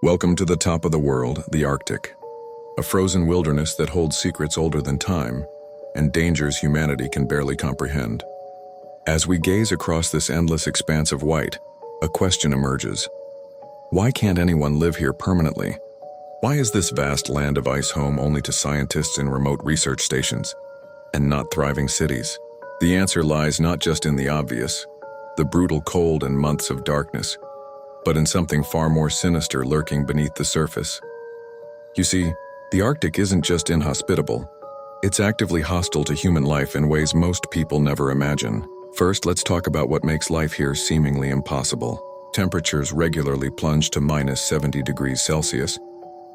Welcome to the top of the world, the Arctic. A frozen wilderness that holds secrets older than time and dangers humanity can barely comprehend. As we gaze across this endless expanse of white, a question emerges. Why can't anyone live here permanently? Why is this vast land of ice home only to scientists in remote research stations and not thriving cities? The answer lies not just in the obvious, the brutal cold and months of darkness, but in something far more sinister lurking beneath the surface. You see, the Arctic isn't just inhospitable, it's actively hostile to human life in ways most people never imagine. First, let's talk about what makes life here seemingly impossible. Temperatures regularly plunge to minus 70 degrees Celsius.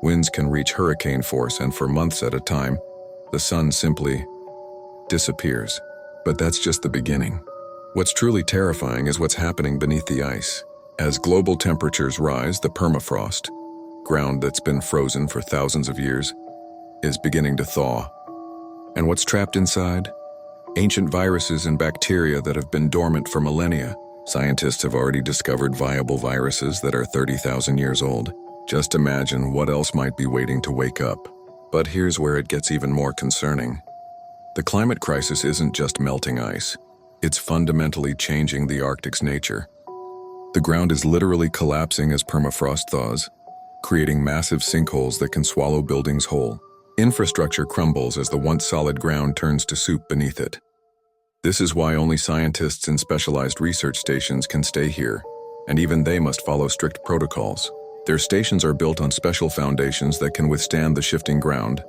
Winds can reach hurricane force, and for months at a time, the sun simply disappears. But that's just the beginning. What's truly terrifying is what's happening beneath the ice. As global temperatures rise, the permafrost, ground that's been frozen for thousands of years, is beginning to thaw. And what's trapped inside? Ancient viruses and bacteria that have been dormant for millennia. Scientists have already discovered viable viruses that are 30,000 years old. Just imagine what else might be waiting to wake up. But here's where it gets even more concerning. The climate crisis isn't just melting ice. It's fundamentally changing the Arctic's nature. The ground is literally collapsing as permafrost thaws, creating massive sinkholes that can swallow buildings whole. Infrastructure crumbles as the once solid ground turns to soup beneath it. This is why only scientists in specialized research stations can stay here, and even they must follow strict protocols. Their stations are built on special foundations that can withstand the shifting ground,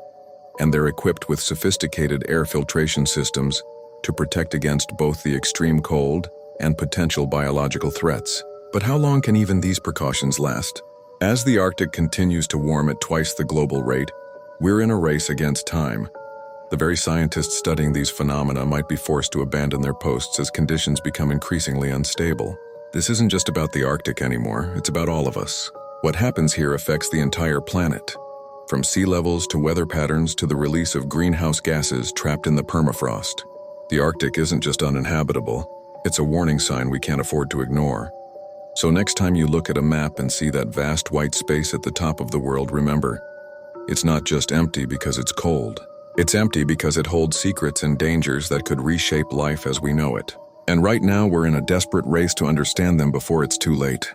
and they're equipped with sophisticated air filtration systems to protect against both the extreme cold and potential biological threats. But how long can even these precautions last? As the Arctic continues to warm at twice the global rate, we're in a race against time. The very scientists studying these phenomena might be forced to abandon their posts as conditions become increasingly unstable. This isn't just about the Arctic anymore, it's about all of us. What happens here affects the entire planet, from sea levels to weather patterns to the release of greenhouse gases trapped in the permafrost. The Arctic isn't just uninhabitable, it's a warning sign we can't afford to ignore. So next time you look at a map and see that vast white space at the top of the world, remember, it's not just empty because it's cold. It's empty because it holds secrets and dangers that could reshape life as we know it. And right now we're in a desperate race to understand them before it's too late.